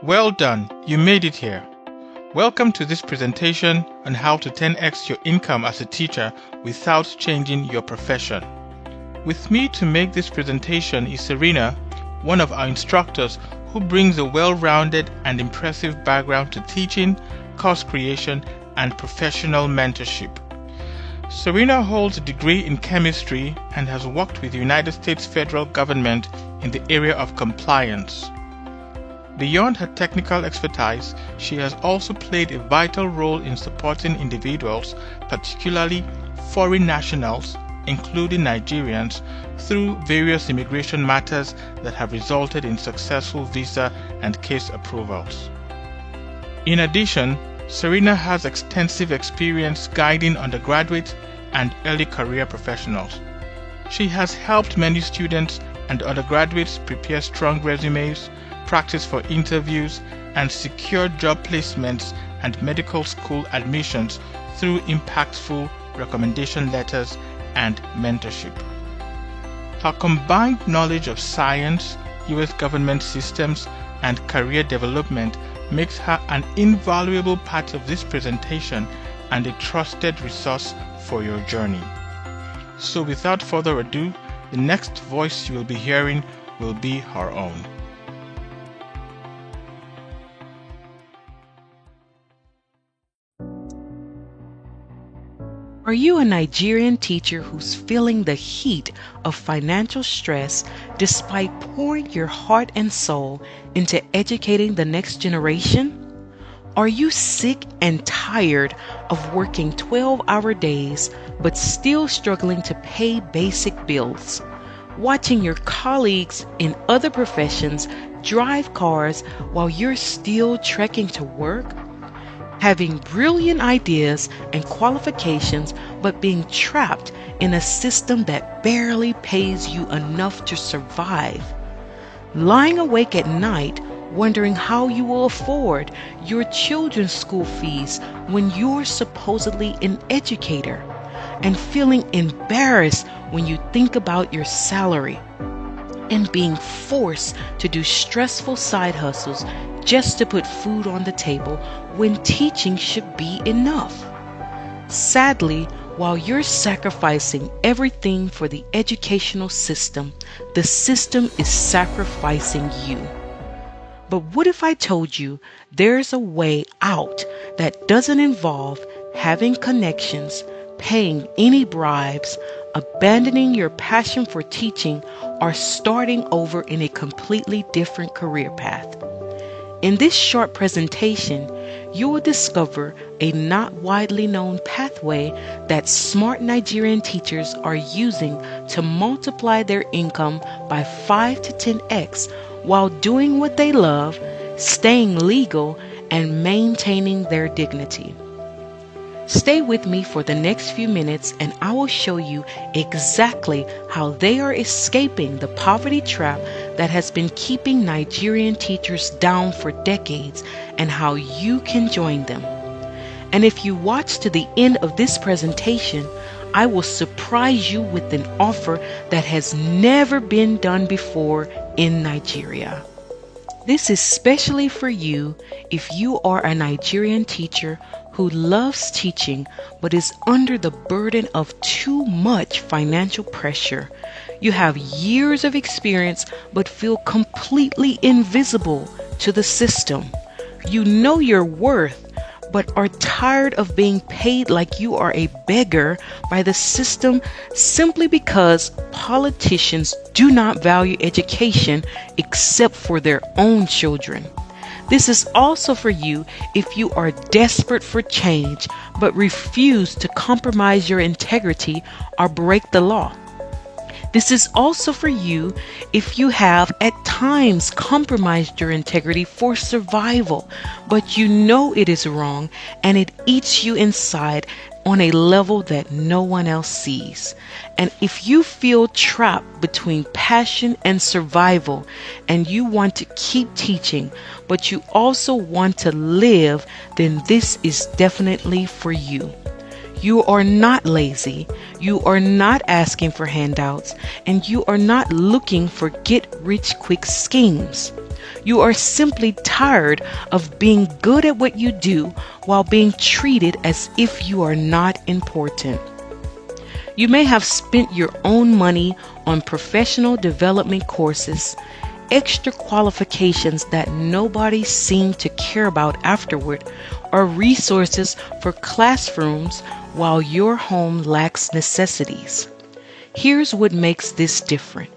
Well done, you made it here. Welcome to this presentation on how to 10x your income as a teacher without changing your profession. With me to make this presentation is Serena, one of our instructors who brings a well-rounded and impressive background to teaching, course creation, and professional mentorship. Serena holds a degree in chemistry and has worked with the United States federal government in the area of compliance. Beyond her technical expertise, she has also played a vital role in supporting individuals, particularly foreign nationals, including Nigerians, through various immigration matters that have resulted in successful visa and case approvals. In addition, Serena has extensive experience guiding undergraduate and early career professionals. She has helped many students and undergraduates prepare strong resumes, practice for interviews, and secure job placements and medical school admissions through impactful recommendation letters and mentorship. Her combined knowledge of science, U.S. government systems, and career development makes her an invaluable part of this presentation and a trusted resource for your journey. So without further ado, the next voice you will be hearing will be her own. Are you a Nigerian teacher who's feeling the heat of financial stress despite pouring your heart and soul into educating the next generation? Are you sick and tired of working 12-hour days but still struggling to pay basic bills? Watching your colleagues in other professions drive cars while you're still trekking to work? Having brilliant ideas and qualifications but being trapped in a system that barely pays you enough to survive? Lying awake at night wondering how you will afford your children's school fees when you're supposedly an educator, and feeling embarrassed when you think about your salary, and being forced to do stressful side hustles just to put food on the table when teaching should be enough. Sadly, while you're sacrificing everything for the educational system, the system is sacrificing you. But what if I told you there's a way out that doesn't involve having connections, paying any bribes, abandoning your passion for teaching, or starting over in a completely different career path? In this short presentation, you will discover a not widely known pathway that smart Nigerian teachers are using to multiply their income by 5 to 10x while doing what they love, staying legal, and maintaining their dignity. Stay with me for the next few minutes and I will show you exactly how they are escaping the poverty trap that has been keeping Nigerian teachers down for decades and how you can join them. And if you watch to the end of this presentation, I will surprise you with an offer that has never been done before in Nigeria. This is especially for you if you are a Nigerian teacher who loves teaching but is under the burden of too much financial pressure. You have years of experience but feel completely invisible to the system. You know your worth but are tired of being paid like you are a beggar by the system simply because politicians do not value education except for their own children. This is also for you if you are desperate for change but refuse to compromise your integrity or break the law. This is also for you if you have at times compromised your integrity for survival, but you know it is wrong and it eats you inside on a level that no one else sees. And if you feel trapped between passion and survival and you want to keep teaching, but you also want to live, then this is definitely for you. You are not lazy. You are not asking for handouts, and you are not looking for get-rich-quick schemes. You are simply tired of being good at what you do while being treated as if you are not important. You may have spent your own money on professional development courses, extra qualifications that nobody seemed to care about afterward, or resources for classrooms while your home lacks necessities. Here's what makes this different.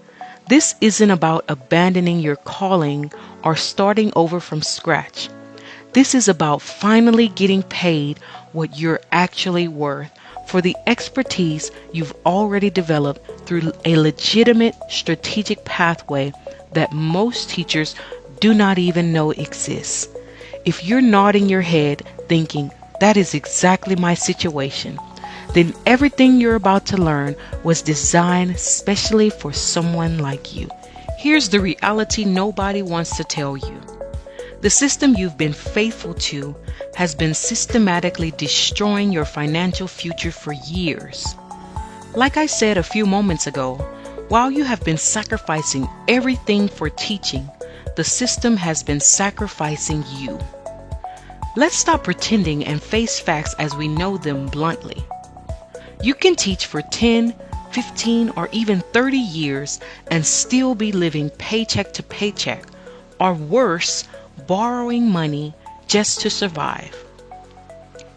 This isn't about abandoning your calling or starting over from scratch. This is about finally getting paid what you're actually worth for the expertise you've already developed through a legitimate strategic pathway that most teachers do not even know exists. If you're nodding your head thinking, that is exactly my situation, then everything you're about to learn was designed specially for someone like you. Here's the reality nobody wants to tell you. The system you've been faithful to has been systematically destroying your financial future for years. Like I said a few moments ago, while you have been sacrificing everything for teaching, the system has been sacrificing you. Let's stop pretending and face facts as we know them bluntly. You can teach for 10, 15, or even 30 years and still be living paycheck to paycheck, or worse, borrowing money just to survive.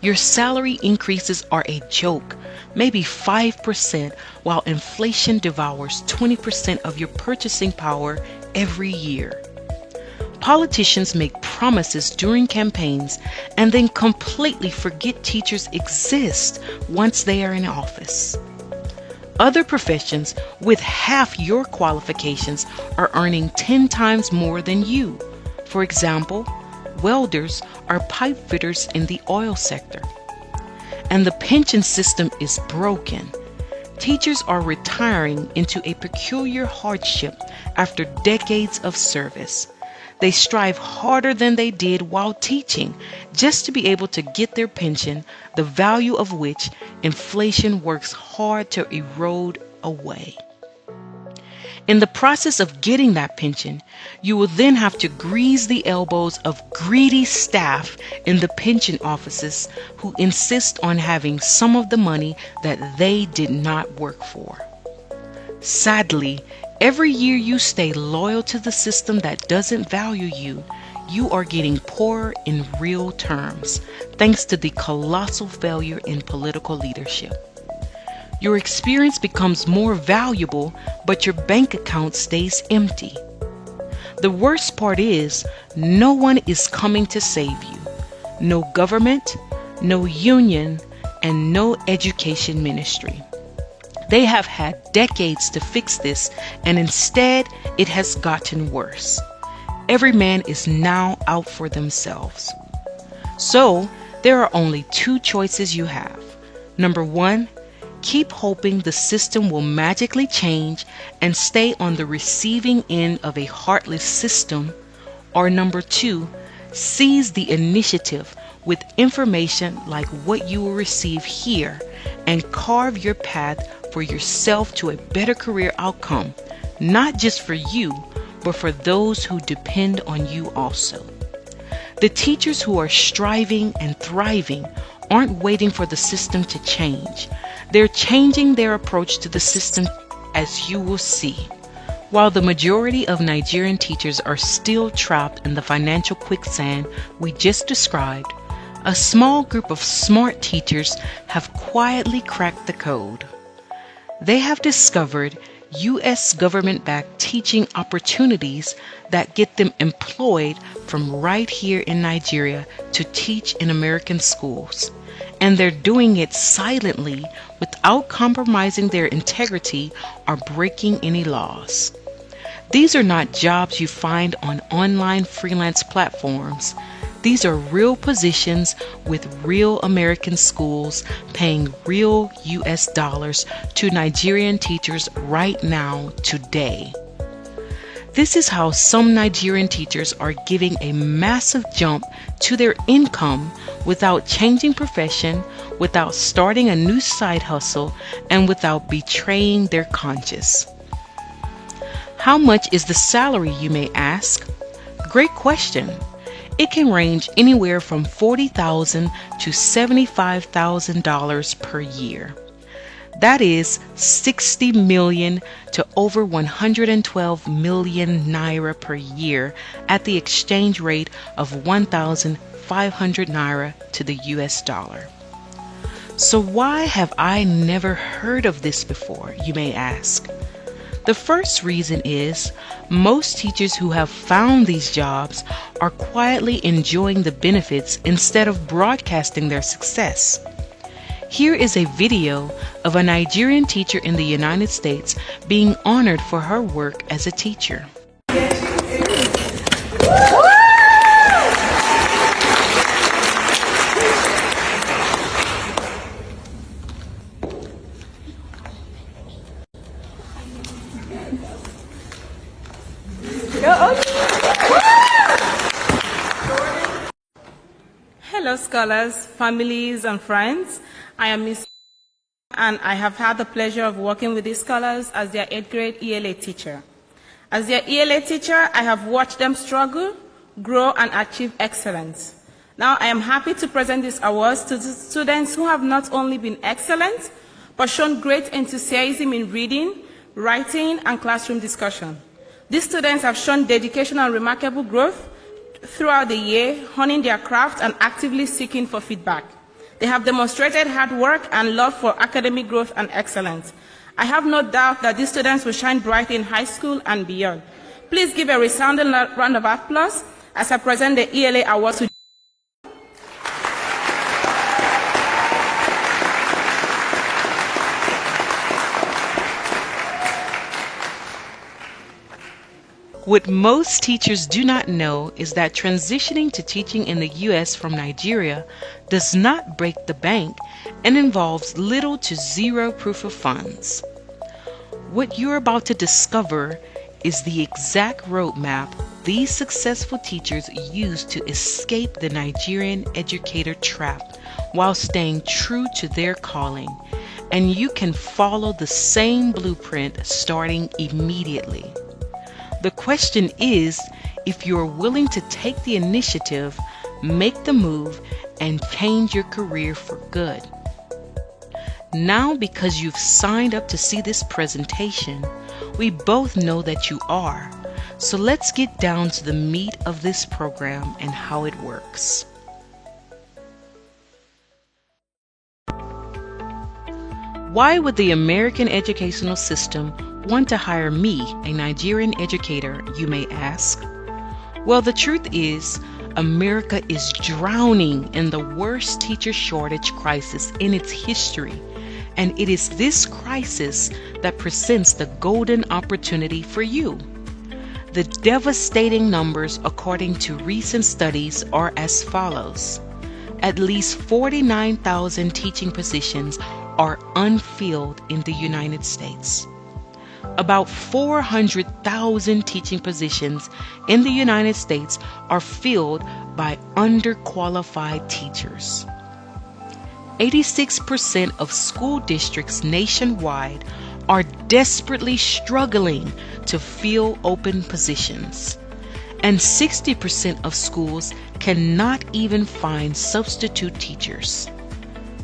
Your salary increases are a joke, maybe 5%, while inflation devours 20% of your purchasing power every year. Politicians make promises during campaigns and then completely forget teachers exist once they are in office. Other professions with half your qualifications are earning 10 times more than you. For example, welders are pipe fitters in the oil sector. And the pension system is broken. Teachers are retiring into a peculiar hardship after decades of service. They strive harder than they did while teaching just to be able to get their pension, the value of which inflation works hard to erode away. In the process of getting that pension, you will then have to grease the elbows of greedy staff in the pension offices who insist on having some of the money that they did not work for. Sadly, every year you stay loyal to the system that doesn't value you, you are getting poorer in real terms, thanks to the colossal failure in political leadership. Your experience becomes more valuable, but your bank account stays empty. The worst part is, no one is coming to save you. No government, no union, and no education ministry. They have had decades to fix this, and instead it has gotten worse. Every man is now out for themselves. So, there are only two choices you have. Number one, keep hoping the system will magically change and stay on the receiving end of a heartless system. Or number two, seize the initiative with information like what you will receive here and carve your path for yourself to a better career outcome, not just for you, but for those who depend on you also. The teachers who are striving and thriving aren't waiting for the system to change. They're changing their approach to the system, as you will see. While the majority of Nigerian teachers are still trapped in the financial quicksand we just described, a small group of smart teachers have quietly cracked the code. They have discovered U.S. government-backed teaching opportunities that get them employed from right here in Nigeria to teach in American schools. And they're doing it silently without compromising their integrity or breaking any laws. These are not jobs you find on online freelance platforms. These are real positions with real American schools paying real US dollars to Nigerian teachers right now, today. This is how some Nigerian teachers are giving a massive jump to their income without changing profession, without starting a new side hustle, and without betraying their conscience. How much is the salary, you may ask? Great question. It can range anywhere from $40,000 to $75,000 per year. That is 60 million to over 112 million naira per year at the exchange rate of 1,500 naira to the US dollar. So why have I never heard of this before, you may ask? The first reason is most teachers who have found these jobs are quietly enjoying the benefits instead of broadcasting their success. Here is a video of a Nigerian teacher in the United States being honored for her work as a teacher. Hello scholars, families and friends. I am Miss and I have had the pleasure of working with these scholars as their 8th grade ELA teacher. As their ELA teacher, I have watched them struggle, grow and achieve excellence. Now I am happy to present these awards to the students who have not only been excellent, but shown great enthusiasm in reading, writing and classroom discussion. These students have shown dedication and remarkable growth throughout the year, honing their craft and actively seeking for feedback. They have demonstrated hard work and love for academic growth and excellence. I have no doubt that these students will shine bright in high school and beyond. Please give a resounding round of applause as I present the ELA Awards to What most teachers do not know is that transitioning to teaching in the U.S. from Nigeria does not break the bank and involves little to zero proof of funds. What you're about to discover is the exact roadmap these successful teachers use to escape the Nigerian educator trap while staying true to their calling, and you can follow the same blueprint starting immediately. The question is if you're willing to take the initiative, make the move, and change your career for good. Now, because you've signed up to see this presentation, we both know that you are. So let's get down to the meat of this program and how it works. Why would the American educational system want to hire me, a Nigerian educator, you may ask? Well, the truth is, America is drowning in the worst teacher shortage crisis in its history, and it is this crisis that presents the golden opportunity for you. The devastating numbers, according to recent studies, are as follows. At least 49,000 teaching positions are unfilled in the United States. About 400,000 teaching positions in the United States are filled by underqualified teachers. 86% of school districts nationwide are desperately struggling to fill open positions, and 60% of schools cannot even find substitute teachers.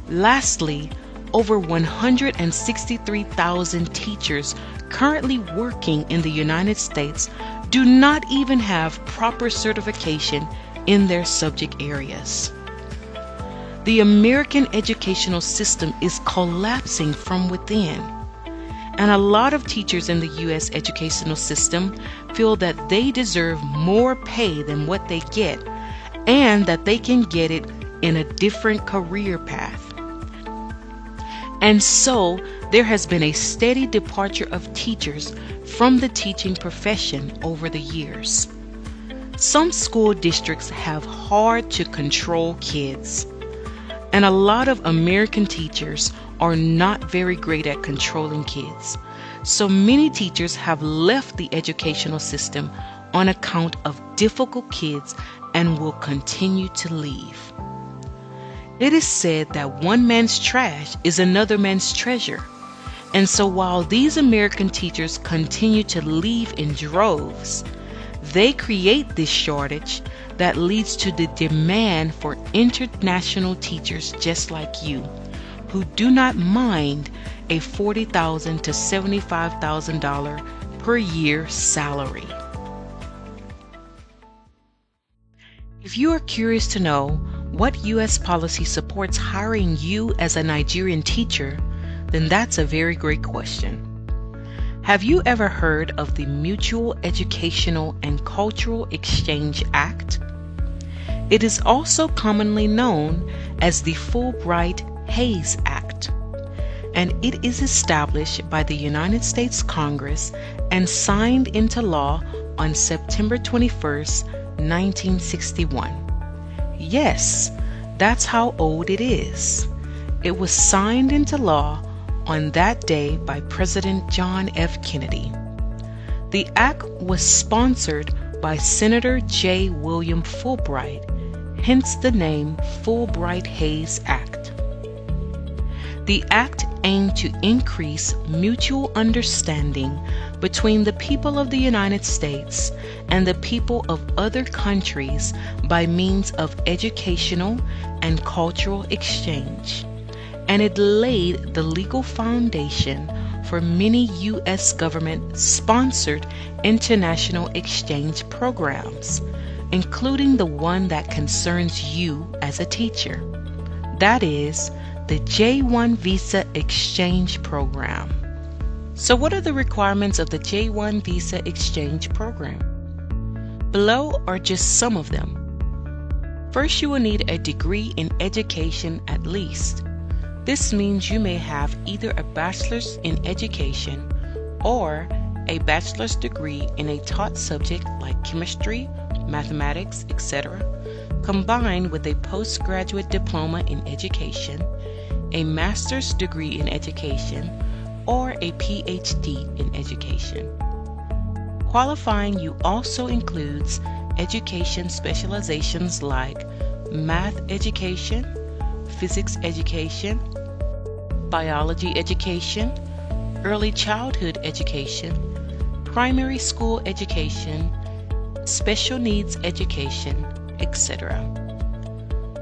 Lastly, over 163,000 teachers currently working in the United States do not even have proper certification in their subject areas. The American educational system is collapsing from within, and a lot of teachers in the U.S. educational system feel that they deserve more pay than what they get, and that they can get it in a different career path. And so there has been a steady departure of teachers from the teaching profession over the years. Some school districts have hard to control kids, and a lot of American teachers are not very great at controlling kids. So many teachers have left the educational system on account of difficult kids and will continue to leave. It is said that one man's trash is another man's treasure. And so while these American teachers continue to leave in droves, they create this shortage that leads to the demand for international teachers just like you, who do not mind a $40,000 to $75,000 per year salary. If you are curious to know what U.S. policy supports hiring you as a Nigerian teacher, then that's a very great question. Have you ever heard of the Mutual Educational and Cultural Exchange Act? It is also commonly known as the Fulbright-Hays Act, and it is established by the United States Congress and signed into law on September 21st, 1961. Yes, that's how old it is. It was signed into law on that day by President John F. Kennedy. The act was sponsored by Senator J. William Fulbright, hence the name Fulbright-Hays Act. The act aimed to increase mutual understanding between the people of the United States and the people of other countries by means of educational and cultural exchange, and it laid the legal foundation for many U.S. government-sponsored international exchange programs, including the one that concerns you as a teacher. That is, the J-1 Visa Exchange Program. So what are the requirements of the J-1 Visa Exchange Program? Below are just some of them. First, you will need a degree in education at least. This means you may have either a bachelor's in education or a bachelor's degree in a taught subject like chemistry, mathematics, etc., combined with a postgraduate diploma in education, a master's degree in education, or a PhD in education. Qualifying you also includes education specializations like math education, physics education, biology education, early childhood education, primary school education, special needs education, etc.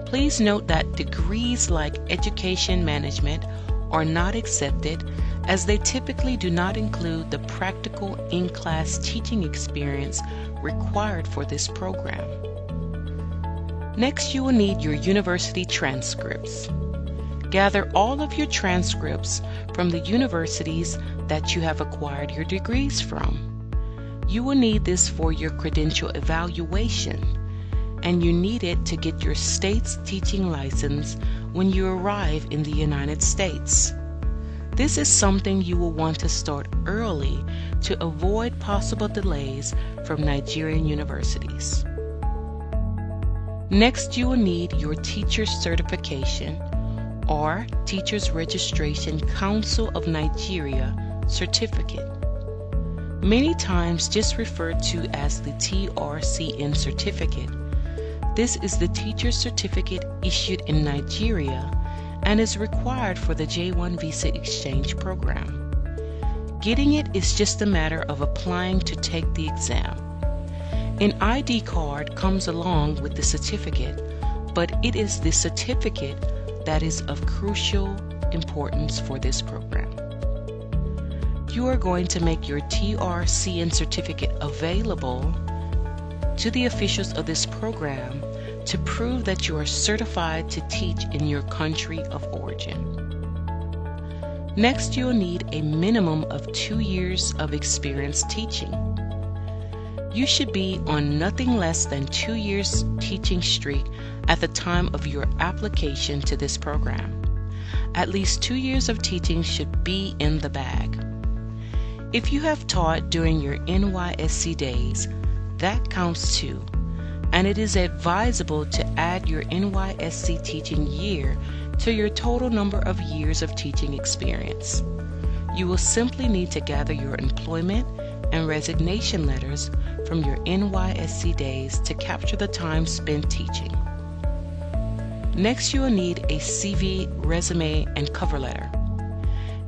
Please note that degrees like education management are not accepted, as they typically do not include the practical in-class teaching experience required for this program. Next, you will need your university transcripts. Gather all of your transcripts from the universities that you have acquired your degrees from. You will need this for your credential evaluation, and you need it to get your state's teaching license when you arrive in the United States. This is something you will want to start early to avoid possible delays from Nigerian universities. Next, you will need your teacher's certification or Teachers Registration Council of Nigeria certificate, many times just referred to as the TRCN certificate. This is the teacher's certificate issued in Nigeria and is required for the J-1 Visa Exchange Program. Getting it is just a matter of applying to take the exam. An ID card comes along with the certificate, but it is the certificate that is of crucial importance for this program. You are going to make your TRCN certificate available to the officials of this program to prove that you are certified to teach in your country of origin. Next, you'll need a minimum of 2 years of experience teaching. You should be on nothing less than 2 years teaching streak at the time of your application to this program. At least 2 years of teaching should be in the bag. If you have taught during your NYSC days, that counts too, and it is advisable to add your NYSC teaching year to your total number of years of teaching experience. you will simply need to gather your employment and resignation letters from your NYSC days to capture the time spent teaching. Next, you will need a CV, resume, and cover letter.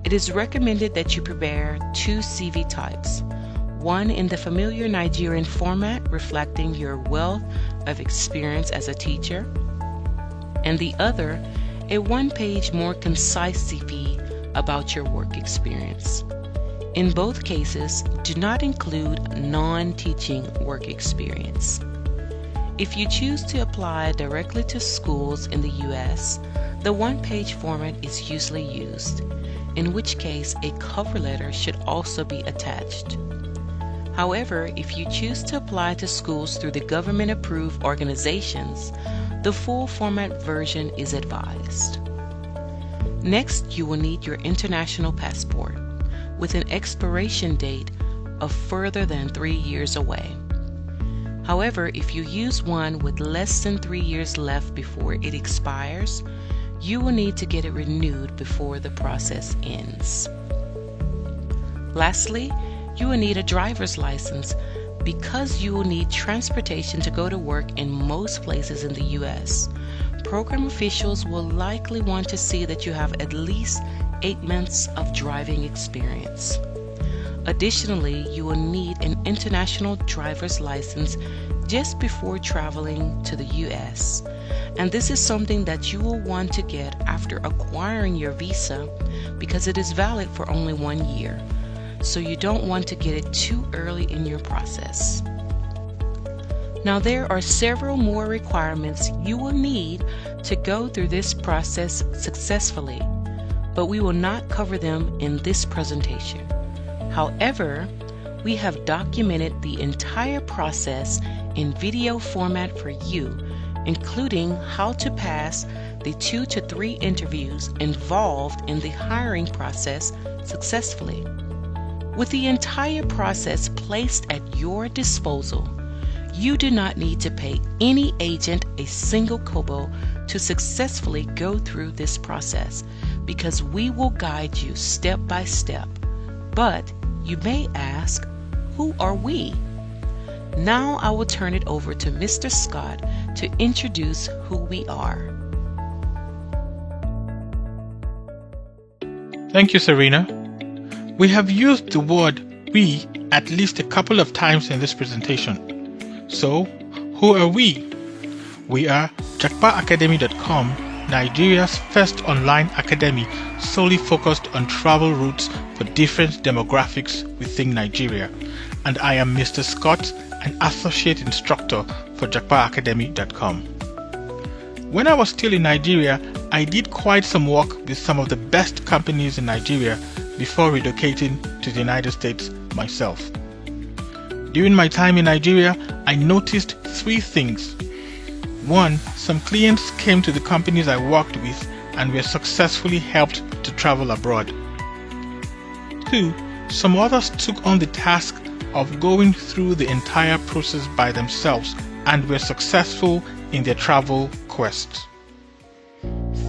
It is recommended that you prepare 2 CV types, one in the familiar Nigerian format reflecting your wealth of experience as a teacher, and the other a 1-page more concise CV about your work experience. In both cases, do not include non-teaching work experience. If you choose to apply directly to schools in the U.S., the 1-page format is usually used, in which case a cover letter should also be attached. However, if you choose to apply to schools through the government-approved organizations, the full format version is advised. Next, you will need your international passport with an expiration date of further than 3 years away. However, if you use one with less than 3 years left before it expires, you will need to get it renewed before the process ends. Lastly, you will need a driver's license because you will need transportation to go to work in most places in the U.S. Program officials will likely want to see that you have at least 8 months of driving experience. Additionally, you will need an international driver's license just before traveling to the U.S., and this is something that you will want to get after acquiring your visa because it is valid for only 1 year, so you don't want to get it too early in your process. Now, there are several more requirements you will need to go through this process successfully, but we will not cover them in this presentation. However, we have documented the entire process in video format for you, including how to pass the 2 to 3 interviews involved in the hiring process successfully. With the entire process placed at your disposal, you do not need to pay any agent a single kobo to successfully go through this process because we will guide you step by step. But you may ask, who are we? Now I will turn it over to Mr. Scott to introduce who we are. Thank you, Serena. We have used the word we at least a couple of times in this presentation. So, who are we? We are japaacademy.com, Nigeria's first online academy solely focused on travel routes for different demographics within Nigeria. And I am Mr. Scott, an associate instructor for japaacademy.com. When I was still in Nigeria, I did quite some work with some of the best companies in Nigeria before relocating to the United States myself. During my time in Nigeria, I noticed 3 things. 1, some clients came to the companies I worked with and were successfully helped to travel abroad. 2, some others took on the task of going through the entire process by themselves and were successful in their travel quests.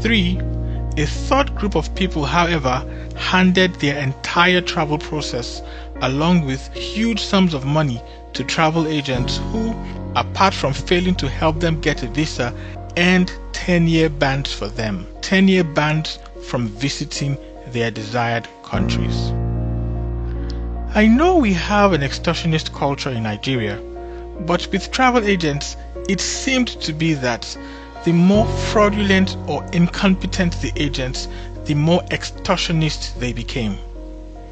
3, a third group of people, however, handed their entire travel process along with huge sums of money to travel agents who, apart from failing to help them get a visa, earned 10-year bans for them. 10-year bans from visiting their desired countries. I know we have an extortionist culture in Nigeria, but with travel agents, it seemed to be that the more fraudulent or incompetent the agents, the more extortionist they became.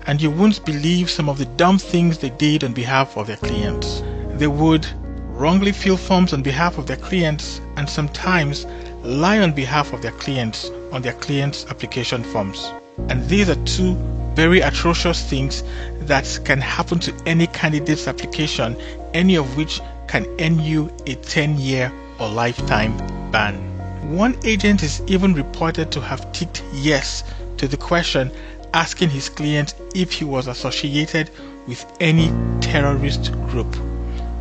And you won't believe some of the dumb things they did on behalf of their clients. They would wrongly fill forms on behalf of their clients and sometimes lie on behalf of their clients on their clients' application forms. And these are 2 very atrocious things that can happen to any candidate's application, any of which can earn you a 10-year or lifetime ban. One agent is even reported to have ticked yes to the question asking his client if he was associated with any terrorist group.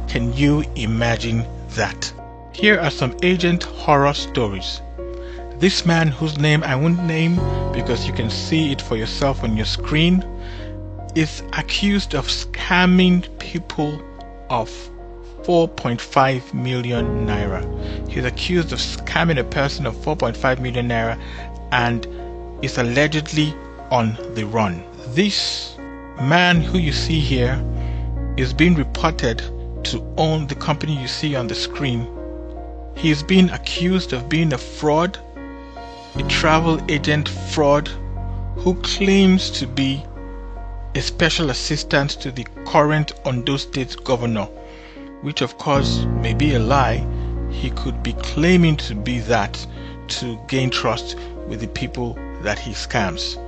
Can you imagine that? Here are some agent horror stories. This man, whose name I won't name because you can see it for yourself on your screen, is accused of scamming people of 4.5 million naira. He's accused of scamming a person of 4.5 million naira and is allegedly on the run. This man who you see here is being reported to own the company you see on the screen. He is being accused of being a fraud, a travel agent fraud who claims to be a special assistant to the current Ondo State governor, which of course may be a lie. He could be claiming to be that to gain trust with the people that he scams.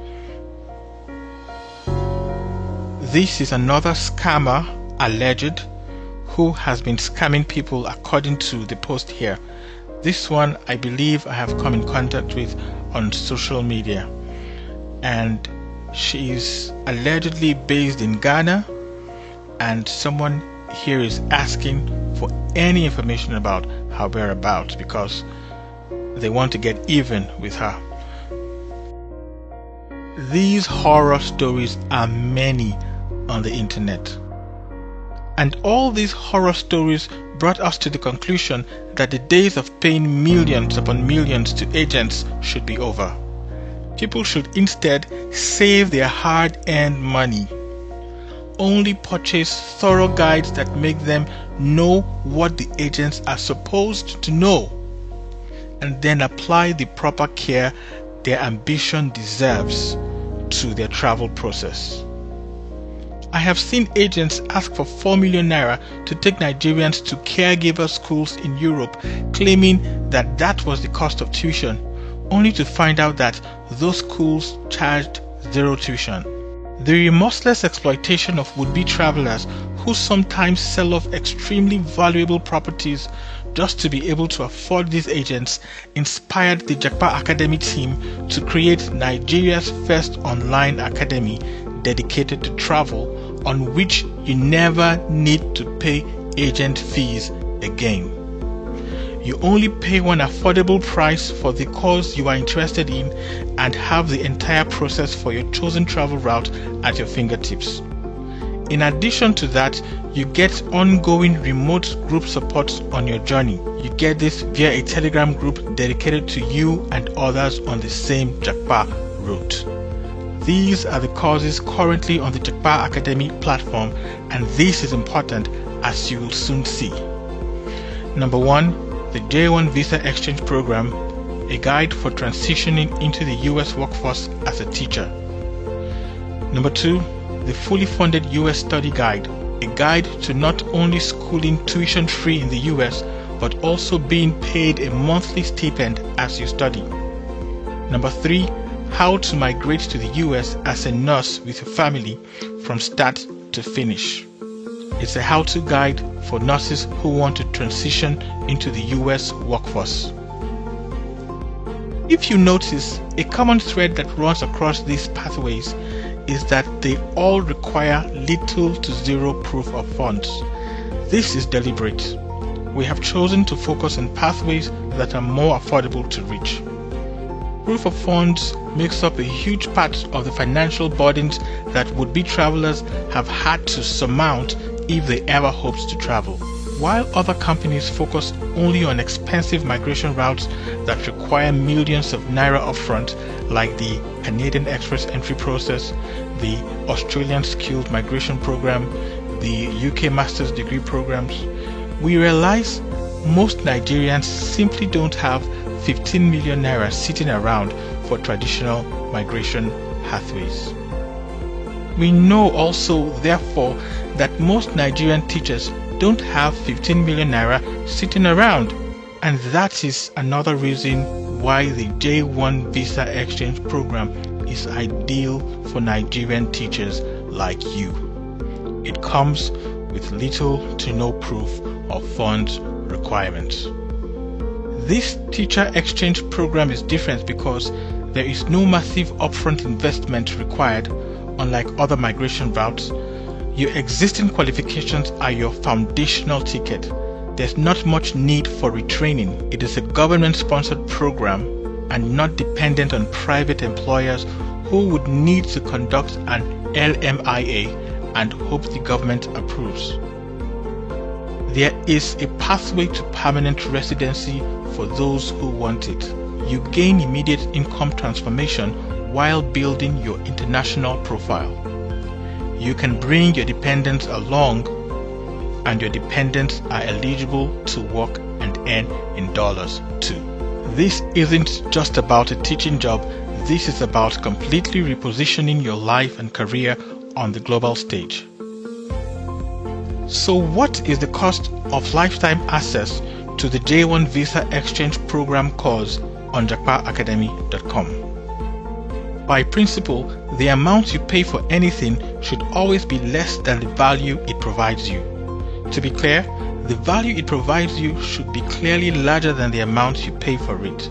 This is another scammer, alleged, who has been scamming people according to the post here. This one I believe I have come in contact with on social media, and she is allegedly based in Ghana, and someone here is asking for any information about her whereabouts because they want to get even with her. These horror stories are many on the internet, and all these horror stories brought us to the conclusion that the days of paying millions upon millions to agents should be over. People should instead save their hard-earned money. Only purchase thorough guides that make them know what the agents are supposed to know, and then apply the proper care their ambition deserves to their travel process. I have seen agents ask for 4 million naira to take Nigerians to caregiver schools in Europe, claiming that that was the cost of tuition, only to find out that those schools charged zero tuition. The remorseless exploitation of would-be travelers who sometimes sell off extremely valuable properties just to be able to afford these agents inspired the Japa Academy team to create Nigeria's first online academy dedicated to travel, on which you never need to pay agent fees again. You only pay one affordable price for the course you are interested in and have the entire process for your chosen travel route at your fingertips. In addition to that, you get ongoing remote group support on your journey. You get this via a Telegram group dedicated to you and others on the same Japa route. These are the courses currently on the Japa Academy platform, and this is important, as you will soon see. Number 1. The J1 Visa Exchange Program, a guide for transitioning into the US workforce as a teacher. Number 2. The fully funded US Study Guide, a guide to not only schooling tuition-free in the US, but also being paid a monthly stipend as you study. Number 3. How to migrate to the US as a nurse with your family from start to finish. It's a how-to guide for nurses who want to transition into the US workforce. If you notice, a common thread that runs across these pathways is that they all require little to zero proof of funds. This is deliberate. We have chosen to focus on pathways that are more affordable to reach. Proof of funds makes up a huge part of the financial burdens that would-be travelers have had to surmount if they ever hoped to travel. While other companies focus only on expensive migration routes that require millions of naira upfront, like the Canadian Express Entry process, the Australian Skilled Migration Program, the UK Master's Degree programs, we realize most Nigerians simply don't have 15 million naira sitting around for traditional migration pathways. We know also, therefore, that most Nigerian teachers don't have 15 million naira sitting around, and that is another reason why the J1 Visa Exchange Program is ideal for Nigerian teachers like you. It comes with little to no proof of funds requirements. This teacher exchange program is different because there is no massive upfront investment required, unlike other migration routes. Your existing qualifications are your foundational ticket. There's not much need for retraining. It is a government-sponsored program and not dependent on private employers who would need to conduct an LMIA and hope the government approves. There is a pathway to permanent residency for those who want it. You gain immediate income transformation while building your international profile. You can bring your dependents along, and your dependents are eligible to work and earn in dollars too. This isn't just about a teaching job, this is about completely repositioning your life and career on the global stage. So what is the cost of lifetime access to the J1 Visa Exchange Program course on japaacademy.com? By principle, the amount you pay for anything should always be less than the value it provides you. To be clear, the value it provides you should be clearly larger than the amount you pay for it.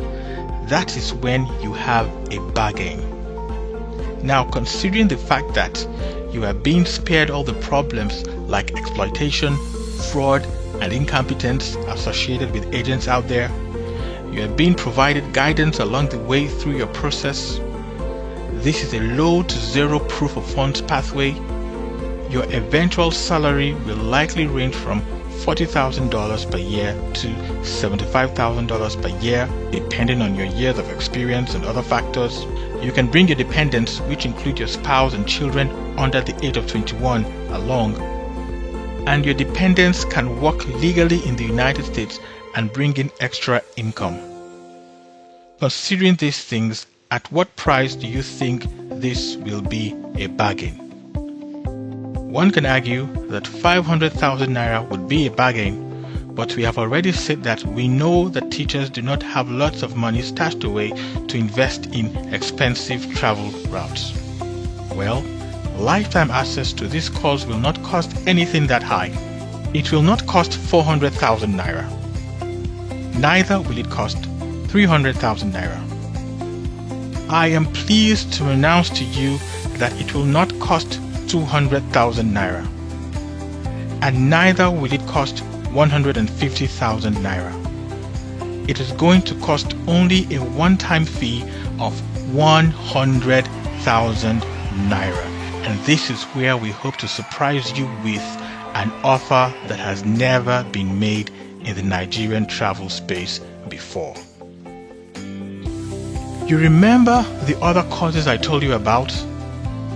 That is when you have a bargain. Now, considering the fact that you are being spared all the problems like exploitation, fraud, and incompetence associated with agents out there, you are being provided guidance along the way through your process. This is a low to zero proof of funds pathway. Your eventual salary will likely range from $40,000 per year to $75,000 per year, depending on your years of experience and other factors. You can bring your dependents, which include your spouse and children under the age of 21, along. And your dependents can work legally in the United States and bring in extra income. Considering these things, at what price do you think this will be a bargain? One can argue that 500,000 naira would be a bargain, but we have already said that we know that teachers do not have lots of money stashed away to invest in expensive travel routes. Well, lifetime access to this course will not cost anything that high. It will not cost 400,000 naira. Neither will it cost 300,000 naira. I am pleased to announce to you that it will not cost 200,000 naira, and neither will it cost 150,000 naira. It is going to cost only a one-time fee of 100,000 naira, and this is where we hope to surprise you with an offer that has never been made in the Nigerian travel space before. You remember the other courses I told you about,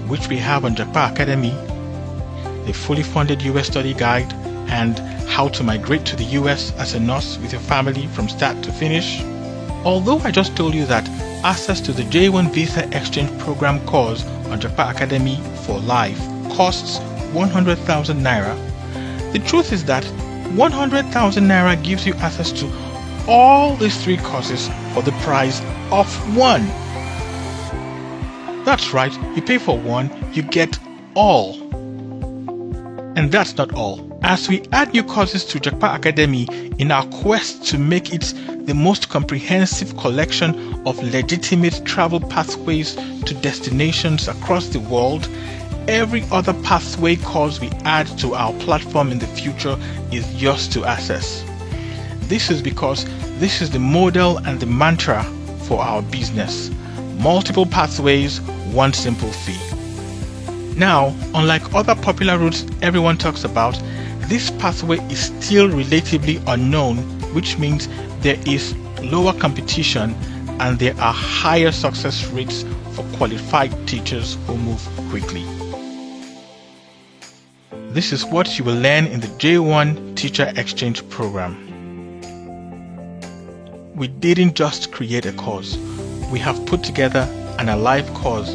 which we have on Japa Academy, the fully funded US study guide, and how to migrate to the US as a nurse with your family from start to finish? Although I just told you that access to the J1 Visa Exchange Program course on Japa Academy for life costs 100,000 naira, the truth is that 100,000 naira gives you access to all these three courses for the price of one. That's right, you pay for one, you get all. And that's not all. As we add new courses to Japa Academy in our quest to make it the most comprehensive collection of legitimate travel pathways to destinations across the world, every other pathway course we add to our platform in the future is yours to access. This is because this is the model and the mantra for our business. Multiple pathways, one simple fee. Now, unlike other popular routes everyone talks about, this pathway is still relatively unknown, which means there is lower competition and there are higher success rates for qualified teachers who move quickly. This is what you will learn in the J1 Teacher Exchange Program. We didn't just create a course, we have put together an alive course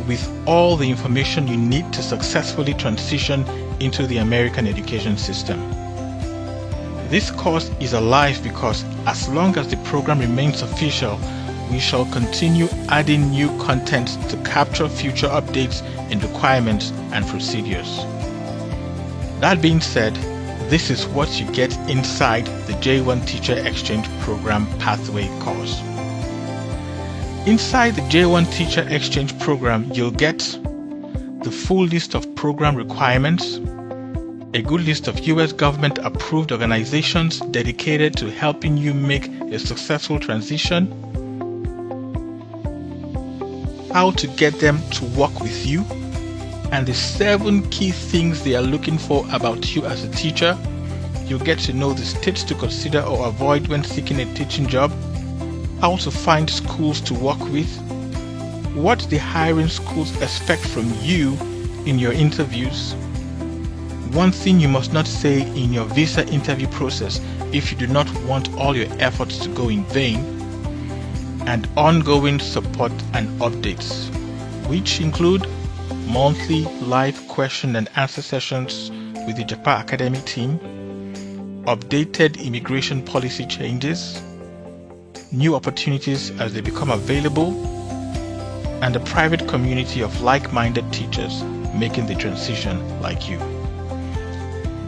with all the information you need to successfully transition into the American education system. This course is alive because as long as the program remains official, we shall continue adding new content to capture future updates in requirements and procedures. That being said, this is what you get inside the J1 Teacher Exchange Program Pathway course. Inside the J1 Teacher Exchange Program, you'll get the full list of program requirements, a good list of US government approved organizations dedicated to helping you make a successful transition, how to get them to work with you, and the 7 key things they are looking for about you as a teacher. You'll get to know the states to consider or avoid when seeking a teaching job, how to find schools to work with, what the hiring schools expect from you in your interviews, one thing you must not say in your visa interview process if you do not want all your efforts to go in vain, and ongoing support and updates, which include monthly live question and answer sessions with the Japa Academy team, updated immigration policy changes, new opportunities as they become available, and a private community of like-minded teachers making the transition like you.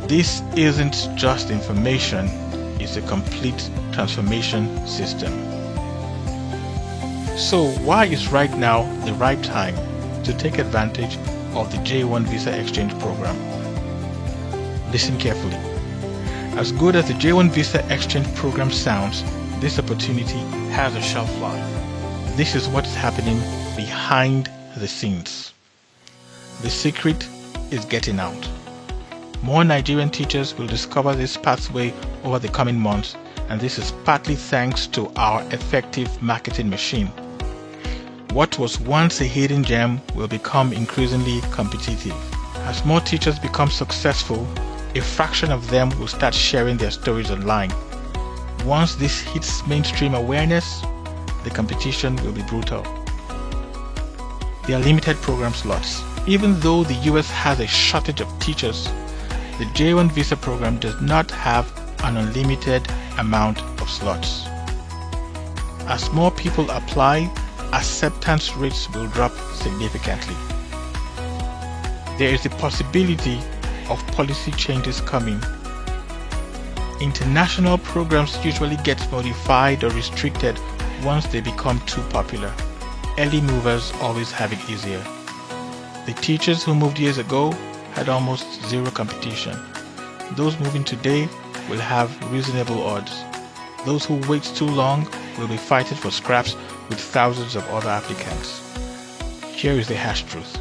This isn't just information, it's a complete transformation system. So why is right now the right time to take advantage of the J1 Visa Exchange program? Listen carefully. As good as the J1 Visa Exchange program sounds, this opportunity has a shelf life. This is what's happening behind the scenes. The secret is getting out. More Nigerian teachers will discover this pathway over the coming months, and this is partly thanks to our effective marketing machine. What was once a hidden gem will become increasingly competitive. As more teachers become successful, a fraction of them will start sharing their stories online. Once this hits mainstream awareness, the competition will be brutal. There are limited program slots. Even though the US has a shortage of teachers, the J1 visa program does not have an unlimited amount of slots. As more people apply, acceptance rates will drop significantly. There is the possibility of policy changes coming. International programs usually get modified or restricted once they become too popular. Early movers always have it easier. The teachers who moved years ago had almost zero competition. Those moving today will have reasonable odds. Those who wait too long will be fighting for scraps with thousands of other applicants. Here is the harsh truth.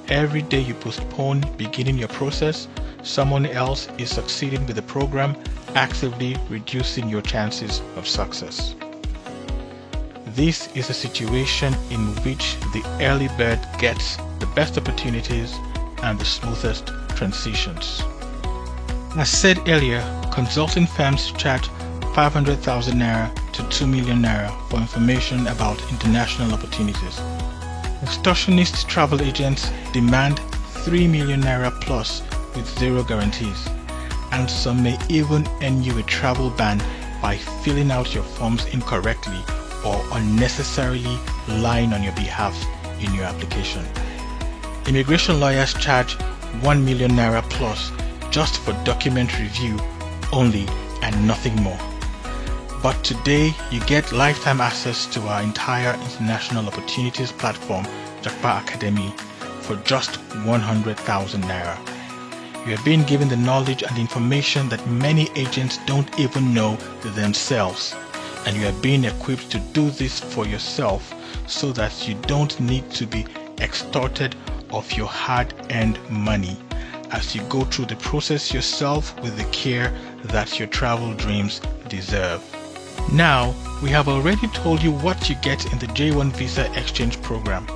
Every day you postpone beginning your process, someone else is succeeding with the program, actively reducing your chances of success. This is a situation in which the early bird gets the best opportunities and the smoothest transitions. As said earlier, consulting firms charge 500,000 naira to 2 million naira for information about international opportunities. Extortionist travel agents demand 3 million naira plus with zero guarantees, and some may even earn you a travel ban by filling out your forms incorrectly or unnecessarily lying on your behalf in your application. Immigration lawyers charge 1 million naira plus just for document review only and nothing more. But today you get lifetime access to our entire international opportunities platform, Japa Academy, for just 100,000 naira. You are being given the knowledge and information that many agents don't even know themselves, and you are being equipped to do this for yourself so that you don't need to be extorted of your hard-earned money as you go through the process yourself with the care that your travel dreams deserve. Now, we have already told you what you get in the J1 Visa Exchange program,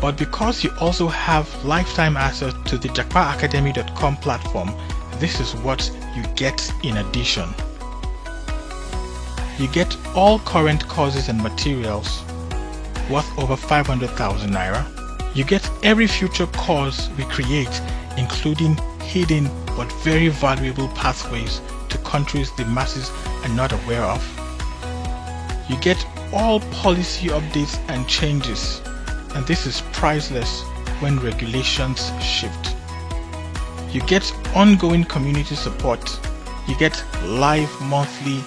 but because you also have lifetime access to the japaacademy.com platform, this is what you get in addition. You get all current courses and materials worth over 500,000 naira. You get every future course we create, including hidden but very valuable pathways to countries the masses are not aware of. You get all policy updates and changes, and this is priceless when regulations shift. You get ongoing community support. You get live monthly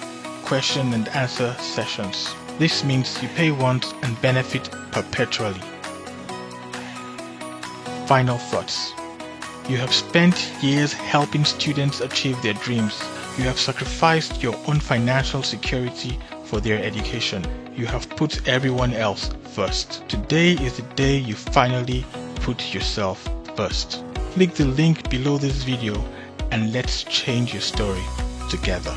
question and answer sessions. This means you pay once and benefit perpetually. Final thoughts. You have spent years helping students achieve their dreams. You have sacrificed your own financial security for their education. you have put everyone else first. Today is the day you finally put yourself first. Click the link below this video and let's change your story together.